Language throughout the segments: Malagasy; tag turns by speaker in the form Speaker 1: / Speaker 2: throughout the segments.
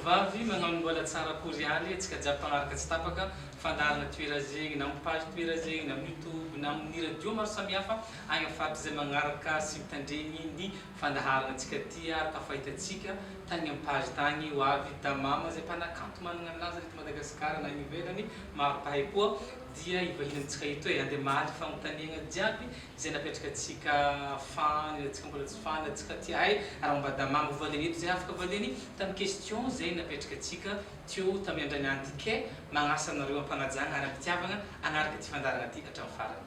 Speaker 1: vavy magnano mbola tsara korialy atsika jiaby mpagnaraka tsy tapaka fandarana toera zegny na amin'ny page toera zegny na amin'ny YouTube na amin'ny radio maro samihafa agny afaty zay magnaraka sy mitandregny ny fandaharana antsika ty araka fahitatsika tagny amin'ny page tagny ho avy damama zay mpanakanto manana anazy eto Madagasikara na ivelany maro mpahay koa dia ivahinantsika eto e andeha mahaly fanontaniana jiaby zay napetrakatsika fany atsika mbola tsy fany atsika ty hay raha mba damama valeny eto zay afaka valeny tamin'ny question zay napetrakatsika teo tamin'ny andrany antike magnasa anareo ampanajana ary ampitiavana anaraka ty fandarana ty hatramin'ny farany.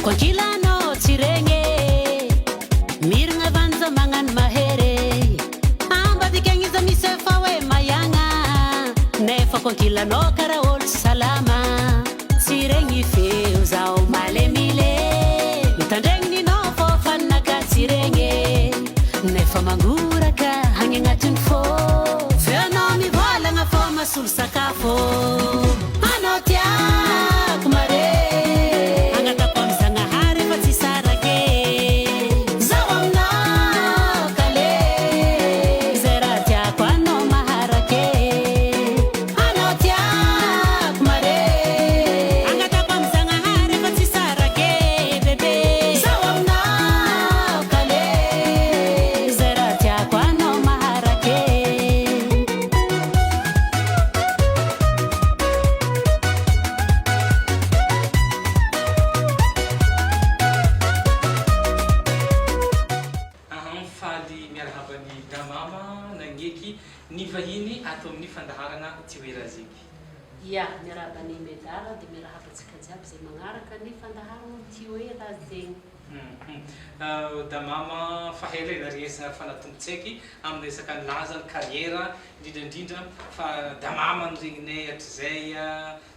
Speaker 2: Kojilano tsirenge mirna vanza mangan mahere amba dikengiza misefa we mayanga nefa kojilano karaol salama tsirengi feu zao malemile mitandrengi no fofana ka tsirenge nefa manguraka hangengatun fo feno mi vola nga fo masul sakafo anotia kumare
Speaker 1: Nivahiny atao amin'ny fandaharana toera zegny.
Speaker 2: Ya, miarabany medara dia miarahabatsika jiaby zay magnaraka ny fandaharana toera zegny.
Speaker 1: Damama fahela naresana fanatombotsaiky amin'ny resaka laza ny kariera indrindra fa damama ny regninay hatrizay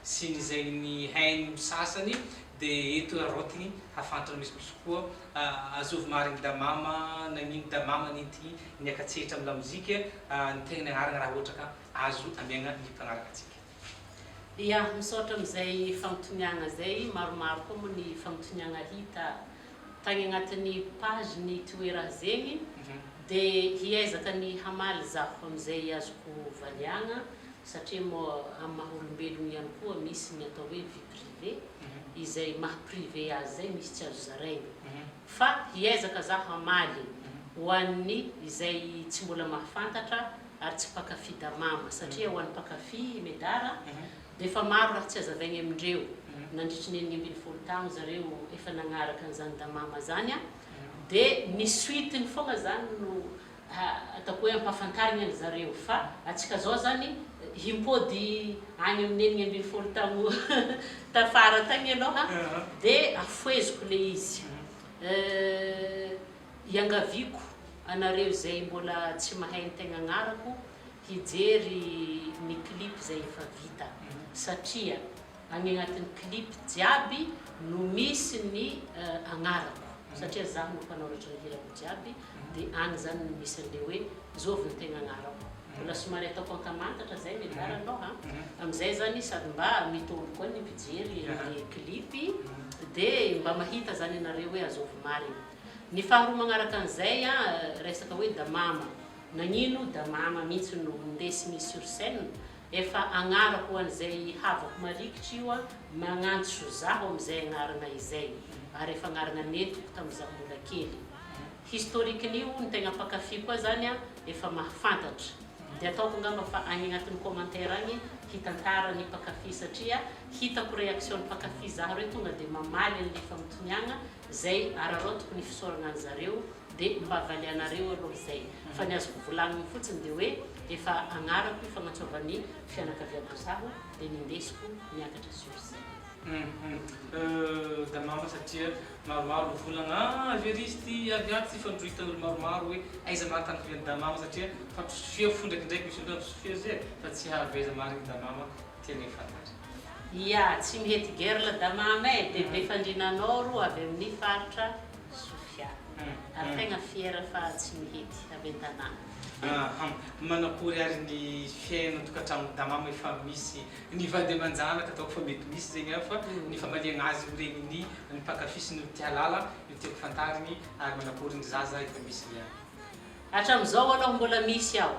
Speaker 1: sy ny zay ny hainy sasany dia eto arotiny hafantatra misy koa azovy marigny damama nagnino damama nentiny niakatsetra amin'ny lamozika ny tegna nagnarana raha ohatra ka azo amiagna ny mpanaraka atsika.
Speaker 2: Ya, misaotra amin'izay fagnotoniagna zay maromaro koa moa ny fagnotoniagna hita tagny agnatin'ny page ny toera zegny dia hiezaka ny hamaly zaho amin'izay azoko valiagna satria moa amin'ny maha-olombelogno ihany koa misy ny atao hoe vie privé izay maha-privé azy zay misy tsy azo zaraigny fa hiezaka zaho hamaly ho an'ny izay tsy mbola mahafantatra ary tsy mpakafy damama satria ho an'ny mpakafy medara dia efa maro raha tsy azavaigny amindreo nandritry ny 20 taogno zareo efa nagnaraka an'izany damama zany dia ny suiteny fogna zany no ataoko hoe ampahafantarigna ny zareo fa atsika zao zany himpody agny amin'ny 20 taogno tafara tagny aloha dia afoeziko le izy iangaviko anareo zay mbola tsy mahay ny tegna agnarako hijery ny clip zay efa vita satria agny agnatin'ny clip jiaby no misy ny agnarako satria zaho no mpanoratra ny hirako jiaby dia agny zany no misy an'le hoe zovy ny tegna agnarako mbola somary ataoko ankamantatra zay medara aloha amin'izay zany sady mba mitolo koa ny mpijery le clipy dia mba mahita zany anareo hoe azovy marigny. Ny faharoa magnaraka an'izay resaka hoe damama nagnino damama mihitsy no ndesiny sur scène efa agnarako an'izay havako marikitra io magnantso zaho amin'izay agnarana izay ary efa agnarana netiko tamin'izaho mbola kely historiken'io ny tegna mpakafy koa zany efa mahafantatra dia ataoko ngamba fa agny agnatin'ny commentaire agny hitantara ny mpakafy satria hitako réaction ny mpakafy zaho reo tonga dia mamaly an'le fagnotoniagna zay ararotiko ny fisaorana an'zareo dia mba avalianareo aloha zay fa ny azoko volagniny fotsiny dia hoe efa agnarako fagnatsovan'ny fianakaviako zaho dia nindesiko niakatra sur scène.
Speaker 1: Damama satria maromaro volagna veristy aviaty fandrohitan'olo maromaro hoe aiza mahatany fian'ny damama satria fampisofia fo ndraikindraiky misy olo fampisofia zay fa tsy haveza marigny damama tiany fantatry.
Speaker 2: Ya, tsy mihety guerre la damama dia be fandrinanao ro avy amin'ny faritra Sofia. ary tegna fiera fa tsy mihety avy an-tanàna.
Speaker 1: Manakory ary ny fiainana tokantrano damama efa misy ny vady aman-janaka ataoko fa mety misy zegny fa ny famaliana azy regny ny mpakafisy ny tia lala io tiako fantariny ary manakory ny zaza efa misy ny
Speaker 2: hatram'izao aloha mbola misy aho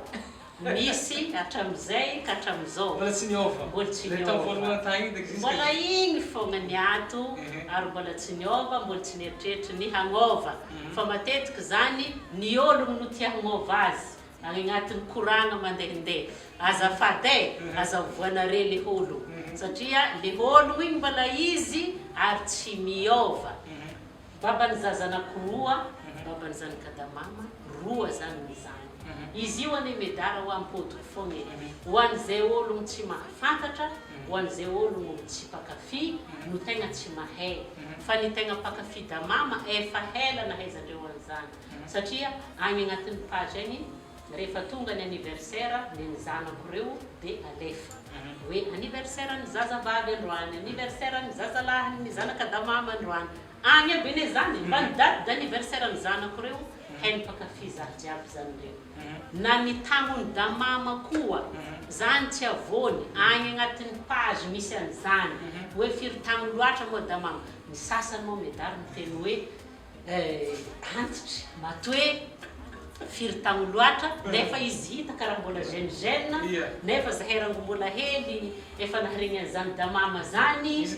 Speaker 2: misy hatram'izay ka hatram'izao
Speaker 1: mbola tsy niova
Speaker 2: mbola tsy
Speaker 1: mbola
Speaker 2: igny fogna ny ato ary mbola tsy niova mbola tsy nieritreritry ny hagnova fa matetika zany ny ologno no tia hagnova azy agnatin'ny koragna mandehandeha azafady azavoanare le ologno satria le ologno igny mbola izy ary tsy miova babany zaza anakiroa babany zanakadamama roa zany ny zany izy io ane medara ho ampodiko fogna ho an'izay ologno tsy mahafantatra ho an'izay ologno tsy pakafy no tegna tsy mahay fa ny tegna pakafy damama efa hela nahaizandreo an'izany satria agny agnatin'ny page agny rehefa tonga ny anniversaire ny zanako reo dia alefa hoe anniversaire ny zazavavy androany anniversaire ny zazalahy ny zanakadamama androany agny aby ane zany fa ny date d'anniversaire ny zanako reo hainy pakafy zaho jiaby zany reo na ny tagnony damama koa zany tsy avony agny agnatin'ny page misy an'izany hoe firy tagno loatra moa damama ny sasany moa medary miteny hoe antitry matoe firy tagno loatra nefa izy hita karaha mbola jeune nefa zaherango mbola hely efa naharegny an'izany damama zany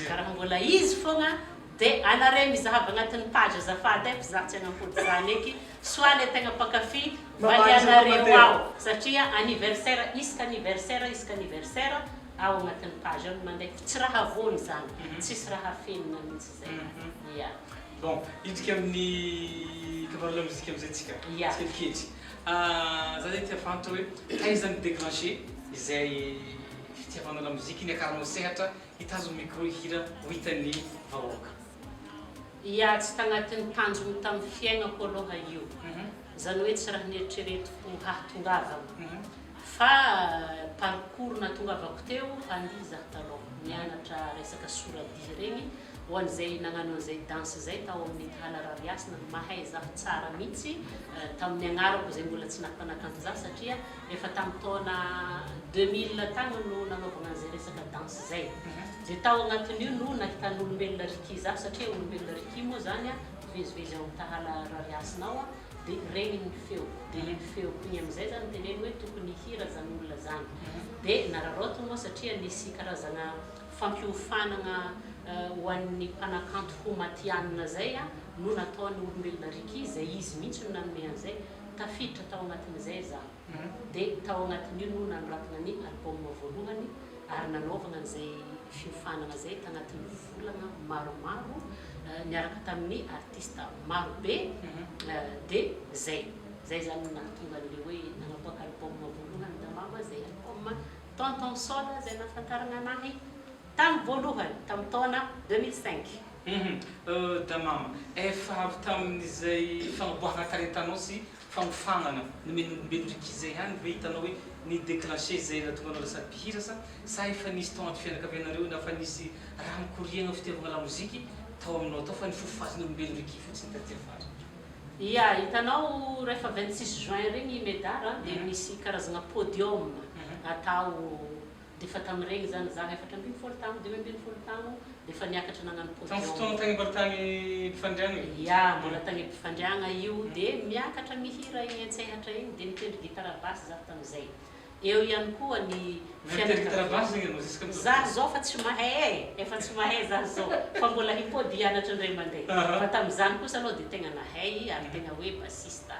Speaker 2: karaha mbola izy fogna dia anare mizahava agnatin'ny page azafady fa za tsy agnampody zany eky soit le tegna pakafy mbaly anareo ao satria anniversaire isaka anniversaire ao agnatin'ny page ao mandeha tsy raha avony zany tsisy raha fenina mihitsy zay ya
Speaker 1: bon idriky amin'ny kavarala mozika amizay tsika kelikely za zay tia fantatra hoe taizany déclenché izay fitiavanao la mozika iny akaranao sehatra hitazo micro hira ho hitan'ny vahoaka
Speaker 2: ya tsy tagnatin'ny tanjony tamin'ny fiainako aloha io zany hoe tsy raha nieritreretiko hahatongavako fa parcours natongavako teo andizaho taloha nianatra resaka soradia regny ho an'izay nagnano an'izay danse zay tao amin'ny halarariasina mahay zaho tsara mihitsy tamin'ny agnarako zay mbola tsy nampanakanto zaho satria efa tamin'ny taona 2000 tagny no nanaovana an'izay resaka danse zay dia tao agnatin'io no nahitan'olombelona riky zaho satria olombelona riky moa zany vezivezy ao tahalarariasina ao dia regny ny feo dia iny feoko igny amizay zany teneny hoe tokony hira zany olona zany dia nararotiny moa satria nisy karazana fampiofanagna ho an'ny mpanakanto ho matianina zay no nataony olombelona riky zay izy mihitsy no nanome an'izay tafiditra tao agnatin'izay zaho dia tao agnatin'io no nanoratana ny album voalohany ary nanaovana an'izay fiofanana zay tagnatin'ny volana maromaro niaraka tamin'ny artiste marobe dia zay zany nahatonga an'le hoe nanaboaka album voalohany damama zay album tonton soda zay nafantarana anahy tamin'ny voalohany tamin'ny taona 2005
Speaker 1: damama efa avy tamin'izay fagnaboahana tarentanao sy fagnofagnana nomen'olombelo riky zay hany ve hitanao hoe ny déclenché zay natonga anao lasa mpihira sa efa nisy tao anaty fianakavianareo na fa nisy raha mikoriagna fitiavagna la moziky tao aminao tao fa nifofazin'olombelo riky fotsiny taty afara
Speaker 2: ya hitanao rehefa 26 juin regny medara dia misy karazagna podium atao dia fa tamin'iregny zany zaho efatra ambin'ny folo tagno 2020 tagno dia fa niakatra nagnano podium
Speaker 1: fotoana tagny mbola tagny mpifandriagna
Speaker 2: ya mbola tagny mpifandriagna io dia miakatra mihira igny an-tsehatra igny dia nitendry gitara basy zaho tamin'izay eo ihany koa ny zaho zao fa tsy mahay efa tsy mahay zaho zao fa mbola hipody hianatra indray mandeha fa tamin'izany kosa aloha dia tegna nahay ary tegna hoe basista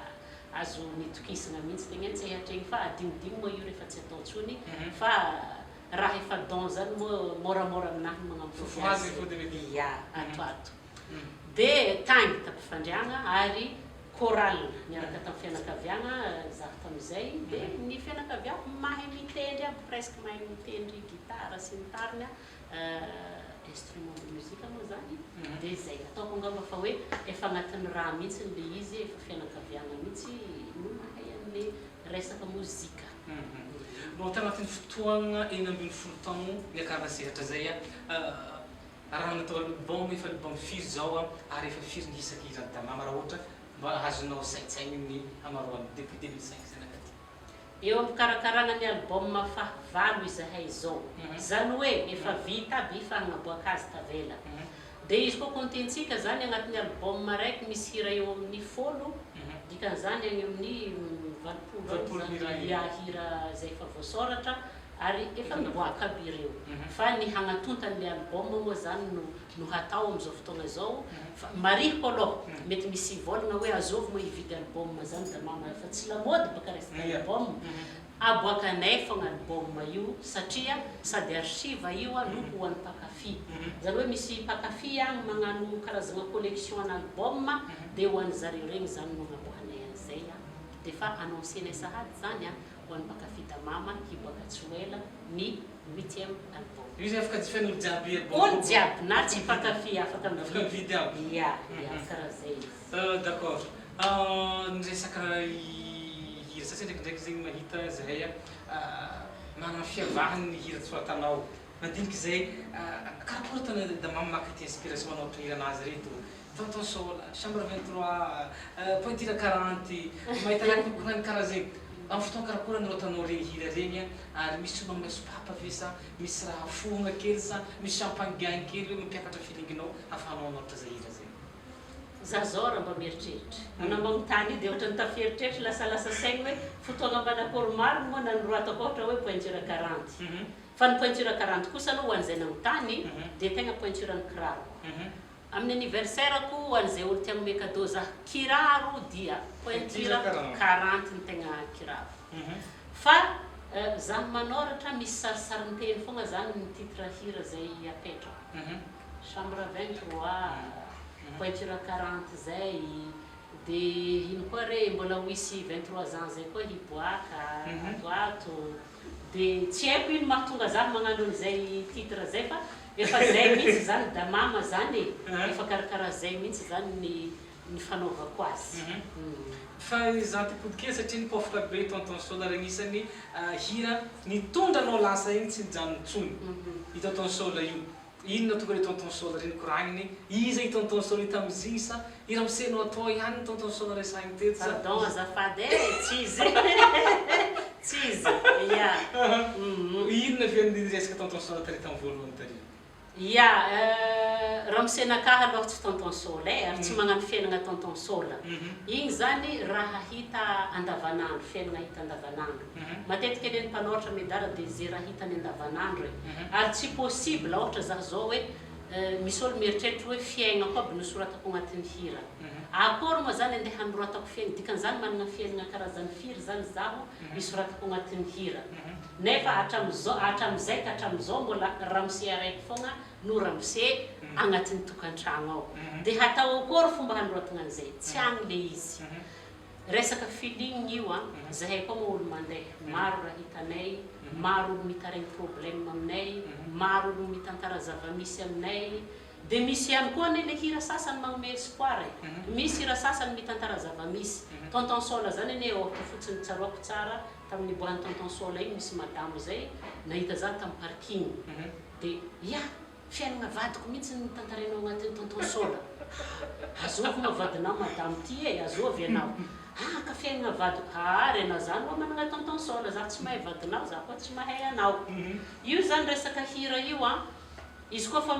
Speaker 2: azo nitokisana mihitsy tegna an-tsehatra igny fa adimodigny moa io rehefa tsy atao ntsony fa raha efa don zany moa moramora aminahy magnampoya atoato dia tagny tampifandriagna ary choral niaraka tamin'ny fianakaviagna zaho tamin'izay dia ny fianakaviako mahay mitendry aby presque mahay mitendry gitara sy ny tariny instrument de musique moa zany dia zay ataoko angamba fa hoe efa agnatin'ny raha mihitsy le izy efa fianakaviagna mihitsy no mahay an'le resaka mozika
Speaker 1: bon tagnatin'ny fotoagna 20 taogno niakarana sehatra zay raha natao album efa album firy zao ary efa firy nihisaky irany da mama raha ohatra mba azonao saintsaigny ny hamaroany depuis 2005 zay nakaty
Speaker 2: eo amin'ny karakarana ny album fahavalo izahay zao zany hoe efa vita aby fa hagnaboaka azy tavela dia izy koa kontentsika zany agnatin'ny album raiky misy hira eo amin'ny 10 dikan'izany agny amin'ny 20 hira zay efa voasoratra ary efa miboaka aby ireo fa ny hagnatontan'le album moa zany no hatao amin'izao fotoagna zao fa marihiko aloha mety misy volagna hoe azovy moa hividy album zany da mama fa tsy lamody baka resaka album aboakanay fogna album io satria sady archive io no ho an'ny mpakafy zany hoe misy mpakafy agny magnano karazagna collection an'album dia ho an'ny zareo regny zany no hagnaboahanay an'izay dia fa annoncenay sahady zany ho an'ny mpakafy da mama hiboaka tsy ho ela ny 8e album
Speaker 1: io zay afaka jifain'olo jiaby
Speaker 2: olo jiaby na tsy mpakafy afaka
Speaker 1: mividy aby
Speaker 2: ya karaha zay
Speaker 1: d'accord niresaka hira satria ndraikindraiky zegny mahita zahay manana fiavahany ny hira tsoratanao mandiniky zay karakory tana da mamaky ty inspiration anao ohatra hira anazy reto tonton Sola chambre 23 pointira 40 mahita lakokognany karaha zegny amin'ny fotoana karakory nirotanao regny hira regny ary misy olo mameso papa ve sa misy raha fogna kely sa misy champagne gagne kely hoe mampiakatra filinginao afahanao anoatra zay hira zay
Speaker 2: zazora mba mieritreritra anamagnontany dia ohatra ny tafieritreritry lasalasa saigny hoe fotoagna mbanakory maro moa nanoratako ohatra hoe pointure 40 fa ny pointure 40 kosa aloha ho an'izay nanontany dia tegna pointure ny kiraro amin'ny anniversaire-ko ho an'izay olo tia manome cadeau za kiraro dia pointure 40 ny tegna kiraro fa zaho manoratra misy sarisarinteny fogna zany ny titre hira zay apetrako chambre 23 pointure 40 zay dia ino koa re mbola hoisy 23 ans zay koa hiboaka atoato dia tsy haiko ino mahatonga zaho magnano an'izay titre zay fa efa zay mihitsy zany da mama zany efa karakaraha zay mihitsy zany ny fanaovako azy
Speaker 1: fa za tipodikely satria nipofaka be tonton Sola regny isany hira nitondranao lasa igny tsy nijanontsony i tonton Sola io inona tonga le tonton Sola reny koragniny iza i tonton Sola hita amizigny sa i ramsenao atao ihany ny tonton Sola resahigny teto
Speaker 2: pardon azafady tsy izy tsy izy ya
Speaker 1: inona vian'ny resaka tonton Sola tary tamin'ny voalohany tary
Speaker 2: ya ramsenakahy aloha tsy tonton Sola ary tsy magnano fiainagna tonton Sola igny zany raha hita andavanandro fiainagna hita andavanandro matetika eny mpanoratra medara dia zay raha hitany andavanandro ary tsy possible ohatra zah zao hoe misy olo mieritreritra hoe fiainako aby nosoratako agnatin'ny hira akory moa zany andeha hanoratako fiaigna dikan'izany manana fiainagna karazany firy zany zaho isoratako agnatin'ny hira nefa hatram'izay ka hatram'izao mbola ramose araiky fogna no ramose agnatin'ny tokantragno ao dia hatao akory fomba hanoratagna an'izay tsy agny le izy resaka feeling io zahay koa moa olo mandeha maro raha hitanay maro olo mitaregny problème aminay maro olo mitantara zava-misy aminay dia misy ihany koa ny le hira sasany magnome espoir misy hira sasany mitantara zava-misy tonton Sola zany ane ohatra fotsiny tsaroako tsara tamin'ny boahan'ny tonton Sola igny misy madamo zay nahita za tamin'ny parking dia ya fiainagna vadiko mihitsy nitantarainao agnatin'ny tonton Sola azovy ma vadinao madamo ty azovy ianao ka fiainagna vadiko ary ianao zany moa managna tonton Sola za tsy mahay vadinao za koa tsy mahay anao io zany resaka hira io izy koa fa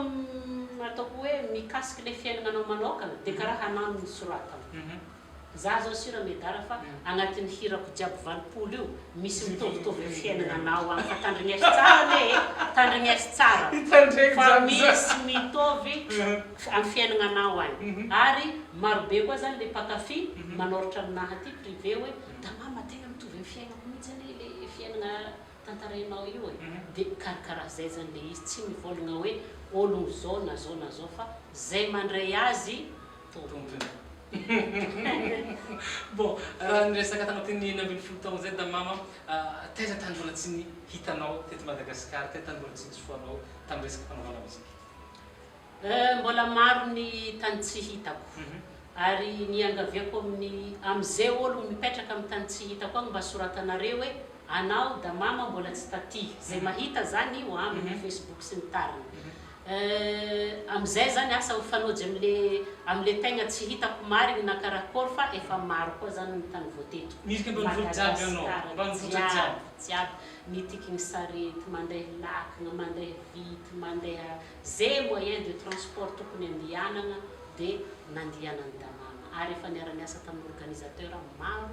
Speaker 2: ataoko hoe mikasiky le fiainagnanao manokana dia karaha anano ny soratana za zao sira medara fa agnatin'ny hirako jiaby 20 io misy mitovitovy fiainagnanao agny fa tandrignesy tsara le tandrignesy tsara fa misy mitovy amin'ny fiainagnanao agny ary marobe koa zany le mpakafy manoratra aminahy aty privé hoe da mama tegna mitovy amin'ny fiaignako mihitsy zany le fiainagna tantarainao io dia karakaraha zay zany le izy tsy mivolagna hoe ologno zao na zao na zao fa zay mandray azy tompony
Speaker 1: bon raha niresaka tagnatin'ny 90 taogna zay da mama taiza tany mbola tsy ny hitanao teto Madagasikara taiza tany mbola tsy nitsofoanao tamin'ny resaka fanaovana mozika
Speaker 2: mbola maro ny tany tsy hitako ary niangaviako am'izay olo mipetraka amin'ny tany tsy hitako agny mba soratanareo hoe anao da mama mbola tsy taty zay mahita zany io amin'ny Facebook sy ny tariny Amizay zany asa mifanojy amle tegna tsy hitako marigny na karakory fa efa maro koa zany ny tany voatetiko.
Speaker 1: Misy ambanivohitra jiaby ianao, ambanivohitra jiaby.
Speaker 2: Jiaby nitikiny sarety, mandeha lakana, mandeha vity, mandeha zay moyen de transport tokony andianana dia nandianany damama. Ary efa niara niasa tamin'ny organisateur maro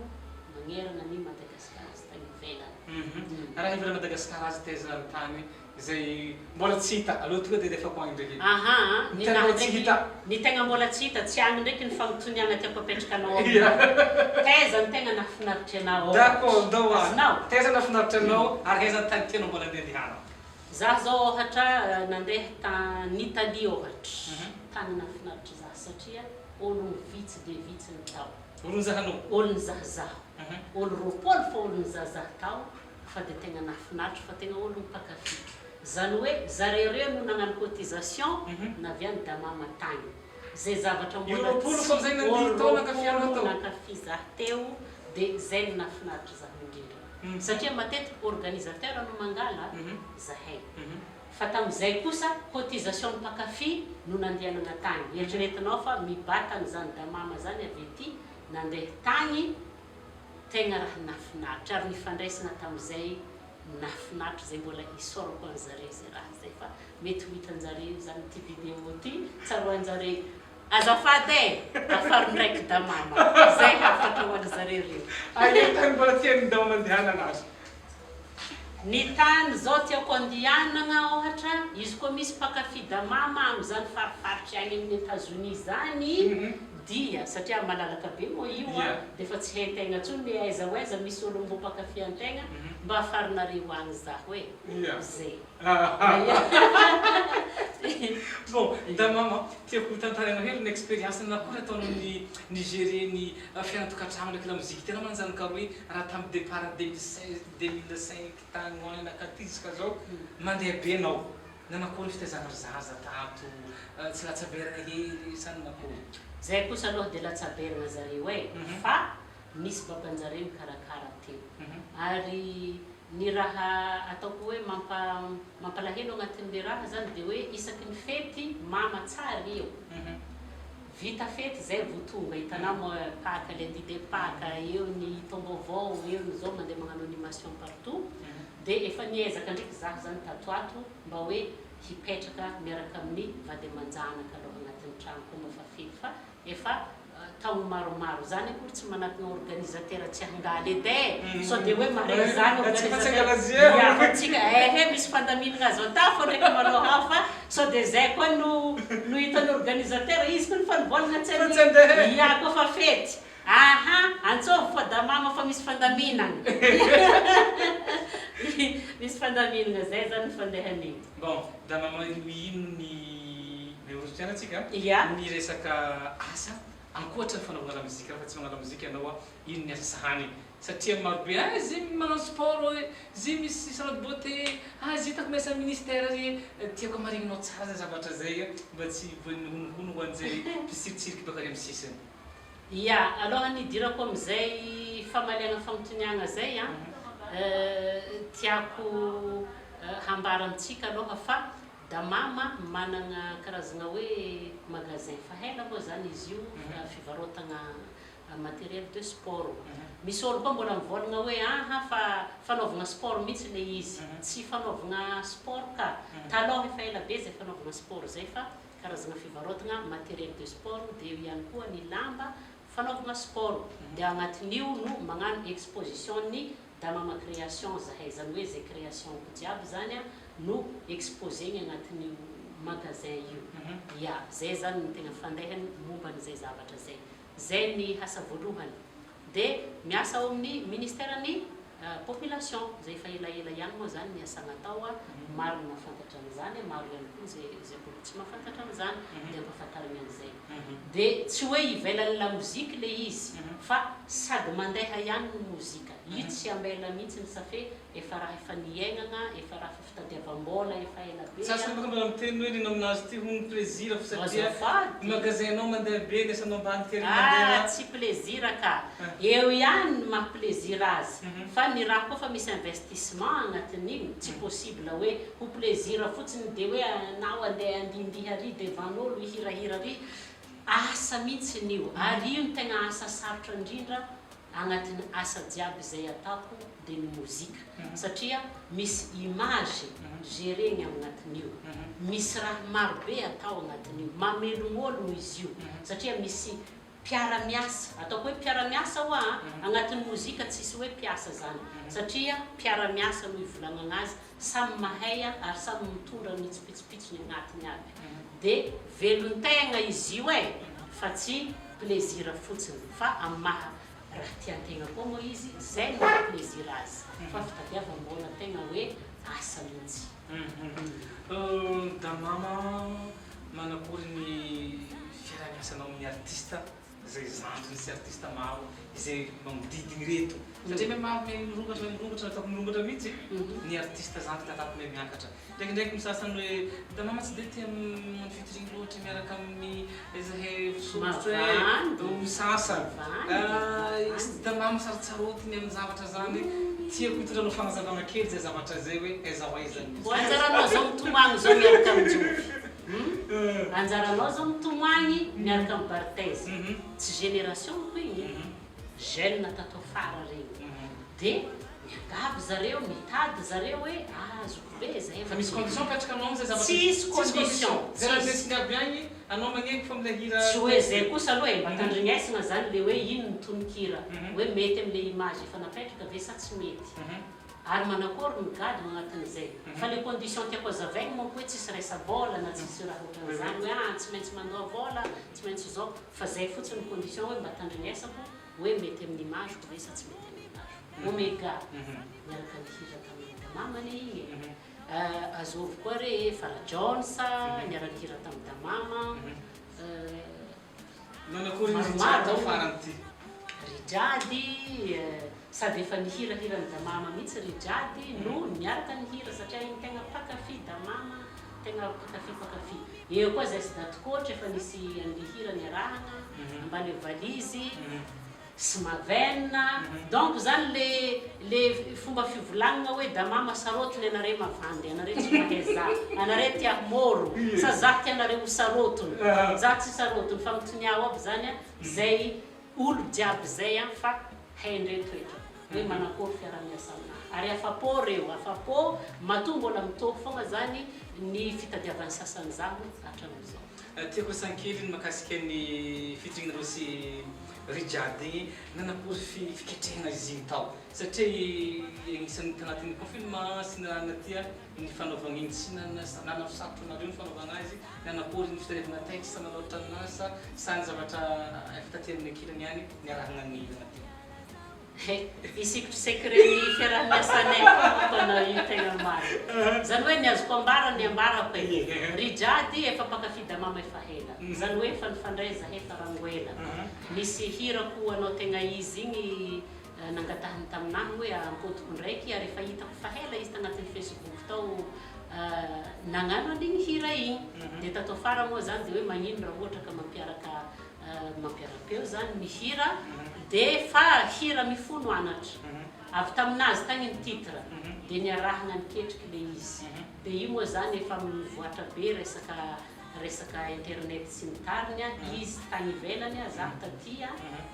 Speaker 2: magnerana ny Madagasikara sy tany ivelany.
Speaker 1: Raha ivelany Madagasikara azy taiza ny tany zay mbola tsy hita aloha tonga dia efa ko agny ndraiky.
Speaker 2: Ny tegna mbola tsy hita tsy agny ndraiky ny fagnotoniana tiako apetraka anao. Taiza ny tegna nafinaritra anao.
Speaker 1: D'accord, ndao azy. Taiza nafinaritra anao ary aiza ny tany tianao mbola andehandehanao.
Speaker 2: Za zao ohatra nandeha n'Italie ohatra. Tany nafinaritra za satria ologno vitsy dia vitsy ny tao.
Speaker 1: Ologno zahanao.
Speaker 2: Ologno zahazaho. Olo roapolo fa ologno zahazaho tao fa dia tegna nafinaritra fa tegna ologno mpakafy. Zany hoe zareo no nagnano cotisation naviany damama tany. Zay zavatra mbola nakafy za teo dia zay no nafinaritra za indrindra. Satria matetika organisateur no mangala zahay. Fa tamin'izay kosa cotisation mpakafy no nandehanana tany. Eritreretinao fa mibatana zany damama zany avy ety nandeha tany tegna raha nafinaritra ary nifandraisana tamin'izay nafinaritra zay mbola isorako an'zareo zay raha zay fa mety ho hitan'jareo zany ty vidéo ty tsaroan'jareo azafady afaro ndraiky damama zay hafatra ho an'zareo reo.
Speaker 1: Aia tany mbola tiany damama andehanana azy?
Speaker 2: Ny tany zao tiako andianana ohatra izy koa misy mpakafy damama am'zany farifaritra agny amin'ny États-Unis zany dia satria malalaka be moa io dia fa tsy hain-tegna ntsony le aiza ho aiza misy olo mbo mpakafy an-tegna mba afarinareo agny za hoe zay.
Speaker 1: Bon, damama tiako tantarana hely ny expérience nakory ataonao ny gérer ny fianatokantrano ndraiky lamozika. Tena manjanaka hoe raha tamin'ny départ 2016-2005 tany hoany nakatizika zao mandeha be anao. Nanakory fitaizana ry zaza tato tsy latsaberana hely sany nakory?
Speaker 2: Zay kosa aloha dia latsaberana zareo fa misy babanjareo mikarakara teo. Ary ny raha ataoko hoe mampalahelo agnatin'le raha zany dia hoe isaky ny fety mama tsara eo. Vita fety zay vao tonga hitanao moa Pâques, lundi de Pâques, eo ny taom-baovao, eo ny zao mandeha magnano animation partout. Dia efa niezaka ndraiky za zany tatoato mba hoe hipetraka miaraka amin'ny vady aman-janaka aloha agnatin'ny trano koa mafa fety fa efa taogno maromaro zany akory tsy manakina organisateur tsy hangaly edy so dia hoe mare zany organisateur misy fandaminana azo atafo ndraiky manao hafa so dia zay koa no hitan'ny organisateur izy koa ny fanivolana tsy ia koa fa fety antsôvy fa damama fa misy fandaminana misy fandaminana zay zany ny fandehan'igny.
Speaker 1: Bon, damama ino ny orosianatsika ny resaka asa ankoatra ny fanaovana lamozika fa tsy magnano lamozika ianao ino ny asa sahany satria marobe zay magnano sport zay misy salon de beauté zay hitako miasa ministère tiako amarignanao tsara zavatra zay mba tsy voanohonohono ho an'izay mpisiritsiriky bakary amin'ny sisiny.
Speaker 2: Ia, aloha nidirako am'izay famaliana fagnotoniana zay tiako hambara amintsika aloha fa damama manana karazana hoe magasin fa hela moa zany izy io fivarotana matériel de sport. Misy olo koa mbola mivolagna hoe fa fanaovana sport mihitsy le izy tsy fanaovana sport ka taloha efa ela be zay fanaovana sport zay fa karazana fivarotana matériel de sport dia ihany koa ny lamba fanaovana sport dia agnatin'io no magnano exposition ny damama création zahay zany hoe zay création ko jiaby zany no exposegny agnatin'io magasin io. Ia, zay zany ny tegna fandehany momba n'izay zavatra zay. Zay ny asa voalohany. Dia miasa ao amin'ny ministère ny population zay fa elaela ihany moa zany ny asana tao maro ny mahafantatra an'izany maro ihany koa zay mbola tsy mahafantatra an'izany dia ampahafantarana an'izay. Dia tsy hoe ivelan'ny lamozika le izy fa sady mandeha ihany ny mozika. Io tsy ambela mihitsy safe efa raha efa niaignana efa raha fitadiavam-bola efa ela be.
Speaker 1: Sasany baka mbola miteny hoe rino aminazy ty ho plaisir fa satria magasinao mandeha be nesanao ambany kely mandeha
Speaker 2: tsy plaisir ka eo ihany ny maha plaisir azy fa ny ny raha koa fa misy investissement agnatin'igny tsy possible hoe ho plaisir fotsiny dia hoe anao andeha andindiha ary devan'olo ihirahira ary asa mihitsy nio ary io no tegna asa sarotra indrindra agnatin'ny asa jiaby izay ataoko dia ny mozika satria misy image géreny agnatin'io misy raha marobe atao agnatin'io mamelognolono izy io satria misy mpiara-miasa ataoko hoe mpiara-miasa hoa agnatin'ny mozika tsisy hoe mpiasa zany satria mpiara-miasa no ivolagnana azy samy mahay ary samy mitondra ny tsipitsipitsony agnatiny aby dia velon-tegna izy io fa tsy plaisir fotsiny fa amin'ny maha raha tian-tegna koa moa izy zay no plaisir azy fa fitadiavam-bola tegna hoe asa mihitsy.
Speaker 1: Da mama manakory ny fiara-miasanao amin'ny artiste zay zandriny sy artiste maro izay magnodidigny reto satria me marongatra ataoko mirongatra mihitsy ny artiste zandriny ataoko me miakatra ndraikindraiky misasany hoe da mama tsy dia tia mifitiring loatra miaraka amin'ny zahay fisorotro hoe misasa da mama sarotsaroty amin'ny zavatra zany tiako hitondranao fagnazavana kely zay zavatra zay hoe aiza ho aiza
Speaker 2: anjaranao zao mitomagny zao miaraka amin'jovy anjaranao zao mitomagny miaraka amin'ny barteze tsy génération koa igny jeune tato fara regny dia miangavy zareo mitady zareo hoe azoko be zay
Speaker 1: fa misy condition petraka anao zay zavatra
Speaker 2: tsisy condition
Speaker 1: zay desiny aby agny anao magneky fa amile hira
Speaker 2: tsy hoe zay kosa aloha mba tandrignesana zany le hoe ino ny tononkira hoe mety amile image efa napetraka ve sa tsy mety ary manakory migadina agnatin'izay fa le condition tiako azavaigny manko hoe tsisy resa vola na tsisy raha ohatran'izany hoe tsy maintsy mandoa vola tsy maintsy zao fa zay fotsiny condition hoe mba tandrignesako hoe mety amin'ny image ve sa tsy mety amin'ny image omega miaraka nihira tamin'ny damamany igny azovy koa re Fara Jones niaraka hira tamin'ny damama
Speaker 1: manakory maromaro farany ty
Speaker 2: rijady sady efa nihirahira ny damama mihitsy rijady no miaraka nihira satria igny tegna pakafy damama tegna pakafy eo koa zay sy datikoatra efa nisy anlihira ny arahana ambany valizy sy mavenna donc zany le fomba fivolagnana hoe damama sarotony anare mavandy anare tsy mahay za anare tia moro sa za tianare ho sarotony za tsy sarotony fa mitoniao aby zany zay olo jiaby zay fa haindre toetra hoe manakory fiara-miasa aminahy ary afapo reo afapo matoa mbola mitoko fogna zany ny fitadiavan'ny sasany zaho hatramin'izao
Speaker 1: tiako sankely ny makasika ny fitrinareo sy rijady igny nanakory fiketrehana izy igny tao satria agnisan'ny tagnatin'ny confinement sy nanatia ny fanaovagna igny tsy nanafosarotro anareo ny fanaovagna azy nanakory ny fitadiavana texte naloatra anasa sa ny zavatra efa taty amin'ny ankilany ihany niarahana ny anaty
Speaker 2: isikotry secret ny fiara-miasanay fotoana io tegna maro zany hoe ny azoko ambara ny ambarako rijady efa pakafy damama efa hela zany hoe efa nifandray zahay farangoela misy hirako anao tegna izy igny nangatahany taminahy hoe ampodiko ndraiky ary efa hitako fa hela izy tagnatin'ny Facebook tao nagnano an'igny hira igny dia tato fara moa zany dia hoe magnino raha ohatra ka mampiara-peo zany mihira dia fa hira mifono anatra avy taminazy tagny ny titre dia niarahana niketriky le izy dia io moa zany efa mivoatra be resaka internet sy ny tariny izy tagny ivelany zaho tatia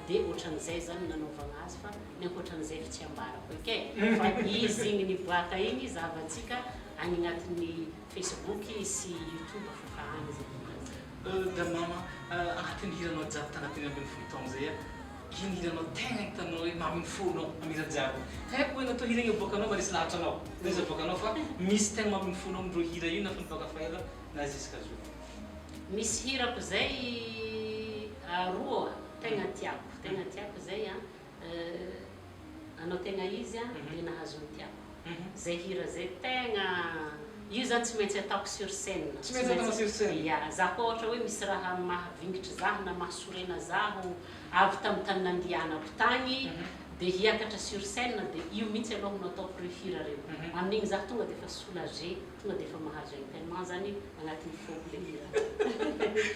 Speaker 2: dia ohatran'izay zany nanaovagna azy fa ny ankoatran'izay fa tsy ambarako eke fa izy igny niboaka igny zavatsika agny agnatin'ny Facebook sy YouTube fa agny zay
Speaker 1: da mama agnatin'ny hiranao jiaby tagnatin'ny ambin'ny folo taogno zay ino hiranao tegna hitanao hoe maminy fonao amira jiaby haiko hoe natao hira igny aboakanao manisy lahatra anao da izy aboakanao fa misy tegna maminy fonao amindreo hira io na fa niboaka faela na jusqu'à jour
Speaker 2: misy hirako zay roa tegna tiako zay anao tegna izy dia nahazo ny tiako zay hira zay tegna io zany tsy maintsy ataoko sur scène za koa ohatra hoe misy raha mahavingitry zaho na mahasorena zaho avy tamin'ny tany nandianako tagny dia hiakatra sur scène dia io mihitsy aloha no ataoko réussir reo amin'igny za tonga dia efa soulagé tonga dia efa mahazo aigny tellement zany agnatin'ny foko le hira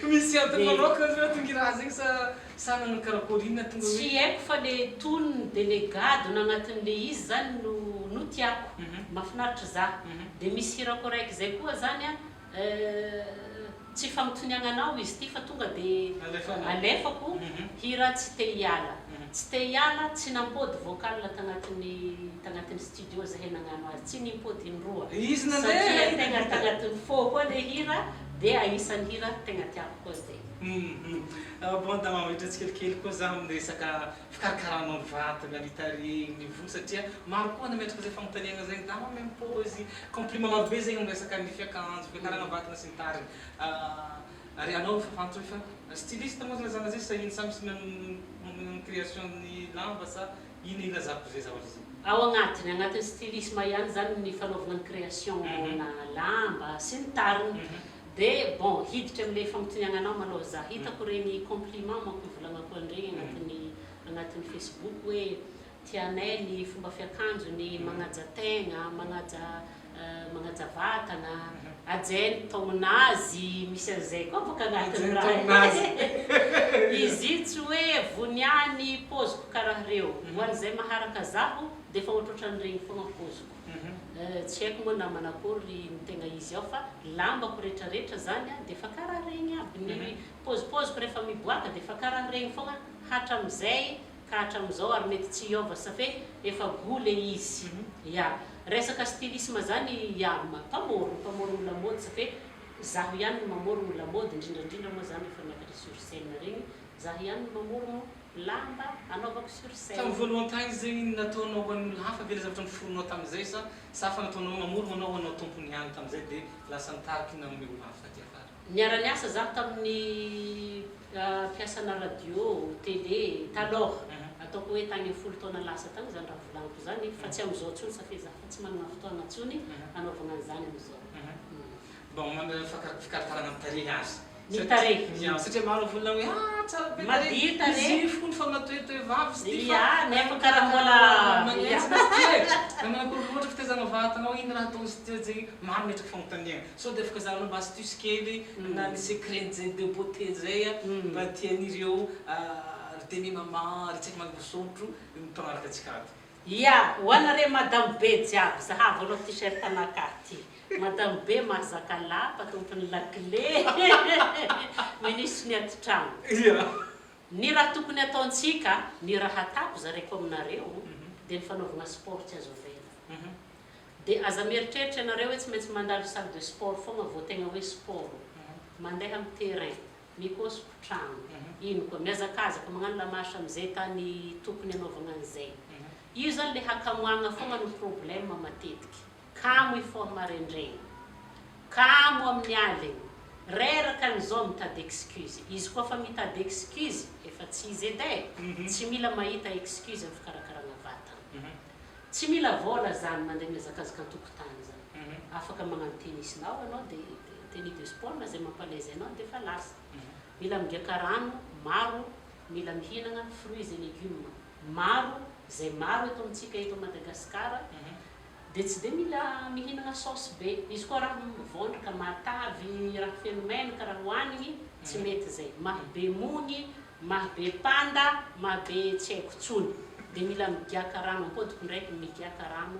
Speaker 1: misy ataonarôka tonga raha zegny sa nanao karakory inona tonga hoe
Speaker 2: tsy haiko fa le tonony délégado na agnatin'le izy zany no tiako mahafinaritra za dia misy hirako raiky zay koa zany a tsy famitoniagnanao izy ty fa tonga dia alefako hira tsy te hiala tsy te hiala tsy nampody vocal tagnatin'ny studio zahay nagnano azy tsy nimpody indroa
Speaker 1: izy
Speaker 2: satria tegna tagnatin'ny fô koa le hira dia aisany hira tegna tiako koa zay
Speaker 1: bon da mametra tsikelikely koa za amin'ny resaka fikarakarana ny vatagna ny tarehy ny volo satria maro koa nametraka zay fanontaniagna zegny da même pause compliment maro be zegny amin'ny resaka ny fiakanjo fiakarana vatagna sy ny tariny ary anao fa fantatra fa styliste moa zana zay sa ino sa misy création ny lamba sa ino ilazako zay zavatra zay
Speaker 2: ao agnatin'ny stylisme ihany zany ny fanaovana ny création na lamba sy ny tariny dia bon hiditra amin'ilay famitoniagnanao maloha za hitako regny compliment manko ivolanako andregny agnatin'ny Facebook hoe tianay ny fomba fiakanjony magnaja tegna magnaja vatagna ajainy taonazy misy an'izay koa baka agnatin'ny raha izy io tsy hoe voniany poziko karaha reo hoan'izay maharaka zaho dia efa ohatrohatran'iregny fogna poziko tsy haiko moa na manakory ny tegna izy ao fa lambako rehetrarehetra zany a dia efa karaha regny aby ny pozipoziko rehefa miboaka dia efa karaha regny fogna hatram'izay ka hatram'izao ary mety tsy hiova sa fe efa gole izy ya resaka stylisme zany ya mpamorogno lamody sa fe zaho ihany no mamorogno lamody indrindrandrindra moa zany efa miakatra sur scène regny zaho ihany no mamorogno lamba anaovako sur scène
Speaker 1: tamin'ny voalohany tagny zegny nataonao hoan'olo hafa ve le zavatra niforonao tamin'izay sa fa nataonao mamorogno anao anao tompony ihany tamin'izay dia lasa nitariky na amin'ny olo hafa ty afara
Speaker 2: niara-niasa zaho tamin'ny mpiasana radio télé taloha ataoko hoe tagny amin'ny 10 taona lasa tagny zany raha volaniko zany fa tsy am'izao tsony sa fe za fa tsy manana fotoana tsony anaovana an'izany am'izao
Speaker 1: bon fikarakarana amin'ny tarehy azy
Speaker 2: ny tarehy
Speaker 1: satria maro volona hoe tsara be
Speaker 2: madio tarehy
Speaker 1: izy fony fa natoetoe vavy sy ty
Speaker 2: ya nefa karaha mbola
Speaker 1: magnetsina sy ty manakory loatra fitezagna vatanao ino raha ataony sy ty zegny maro metraka fanontaniagna so dia afaka zahanao mba astuce kely na ny secret zay de beauté zay mba tian'ireo demi mama ritsaiky magosotro mipagnaraka atsika ato
Speaker 2: ya hoanare madame be jiaby zahavo aloha t-shirt anakaty madame be mahazaka lapa tompony laclé ministre ny atitrano ny raha tokony ataontsika ny raha atako zareko aminareo dia ny fanaovana sport tsy azo vela dia aza mieritreritra ianareo hoe tsy maintsy mandalo salle de sport fogna vao tegna hoe sport mandeha amin'ny terrain mikosoko trano ino koa miazakazaka magnano lamarche am'izay tany tokony anaovana an'izay io zany le hakamoagna fogna no problème matetiky kamo iforme rendraigny kamo amin'ny aligny reraka an'izao mitady excuse izy koa fa mitady excuse efa tsy izy edy tsy mila mahita excuse amin'ny fikarakarana vatana tsy mila vola zany mandeha miazakazaka an-tokotany zany afaka magnano tennisinao anao dia tennis de sport na zay mampalaise anao dia efa lasa mila migiaka rano maro mila mihinagna fruits et légumes maro zay maro eto amintsika eto Madagasikara dia tsy dia mila mihinagna sauce be izy koa raha mivondraka matavy raha fenomenaka raha hoanigny tsy mety zay mahabe mony mahabe panda mahabe tsy haiko tsony dia mila migiaka rano ampodiko ndraiky migiaka rano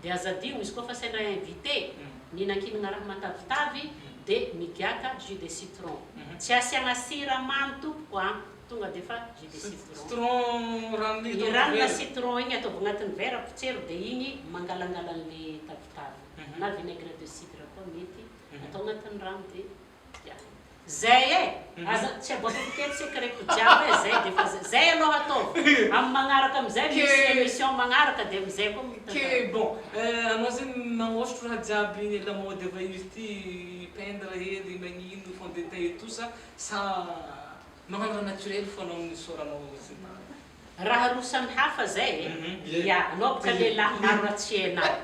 Speaker 2: dia azadigno izy koa fa sendra invité nihinan-kinagna raha matavitavy dia migiaka jus de citron tsy asiagna siramamy tompoko tonga dia fa jus de citron ranona citron igny ataovy agnatin'ny verre potsery dia igny mangalangala an'le tavitavy na vinaigre de cidre koa mety atao agnatin'ny rano dia zay aza tsy aboakako kely sekreko jiaby zay dia fa zay aloha ataovy amin'ny magnaraka am'izay misy émission magnaraka dia am'izay koa
Speaker 1: ke bon anao zegny magnôsotro raha jiaby lamody ava izy ty peindre hely magnino fond de teint tout ça sa magnano raha naturel fo anao amin'ny soranao
Speaker 2: raha roa samy hafa zay ya anao boka lehilahy maro ratsy hainao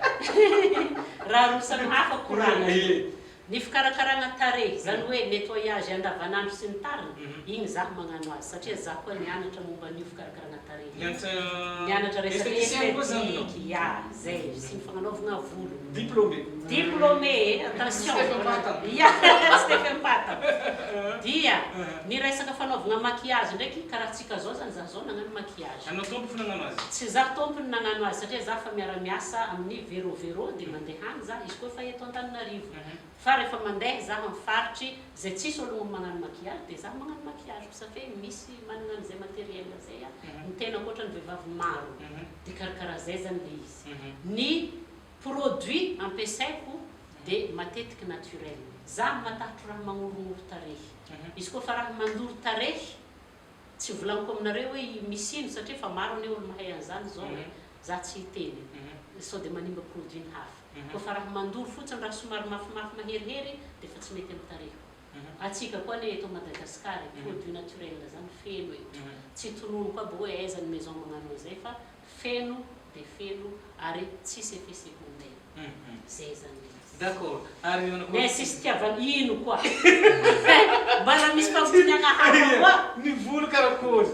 Speaker 2: raha roa samy hafa koragna ny fikarakarana tarehy zany hoe nettoyage andavanandro sy ny tariny igny zaho magnano azy satria zaho koa nianatra momba an'io fikarakarana tarehy nianatra resaka esthétique ya zay sy ny fagnanaovana volo diplômé attention ya Stephen Pata dia ny resaka fanaovana maquillage ndraiky karaha tsika zao zany zaho zao nagnano maquillage
Speaker 1: anao tompony nagnano azy
Speaker 2: tsy zaho tompony nagnano azy satria zaho fa miara-miasa amin'ny Véro dia mandeha hany zaho izy koa fa eto Antananarivo fa rehefa mandeha zaho amin'ny faritry zay tsisy olo magnano maquillage dia zaho magnano maquillage safe misy manana an'izay matériel zay ny tena koatra ny vehivavy maro dia karakaraha zay zany le izy ny produit ampiasaiko dia matetiky naturel zaho matahotra raha magnoromoro tarehy izy koa fa raha mandoro tarehy tsy volaniko aminareo hoe misy ino satria fa maro ny olo mahay an'izany zao za tsy hiteny sao dia manimba produit ny hafa koa fa raha mandoro fotsiny raha somary mafimafy maherihery dia fa tsy mety amin'ny tarehy atsika koa ne eto Madagasikara produit naturel zany feno eto tsy tonono koa bo hoe aiza ny maison magnano zay fa feno dia feno ary tsisy effet secondaire zay zany
Speaker 1: d'accord ary
Speaker 2: mais sisy tiavany ino koa mbala misy fampitiniana hafa koa
Speaker 1: ny volo karakory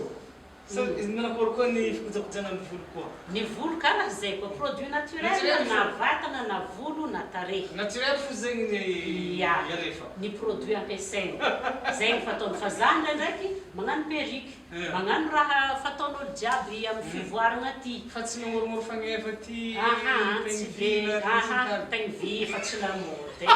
Speaker 1: manakôry koa ny fikojakojana ny volo koa
Speaker 2: ny volo karaha zay koa produit naturel na vatana na volo na tarehy
Speaker 1: naturel fo zegny ny alefa
Speaker 2: ny produit ampiasaina zay ny fataony fa zany ndraindraiky magnano perrique magnano raha fataon'olo jiaby amin'ny fivoarana aty
Speaker 1: fa tsy namoromoro fagnefa ty
Speaker 2: tsy be peigne vy fa tsy lamody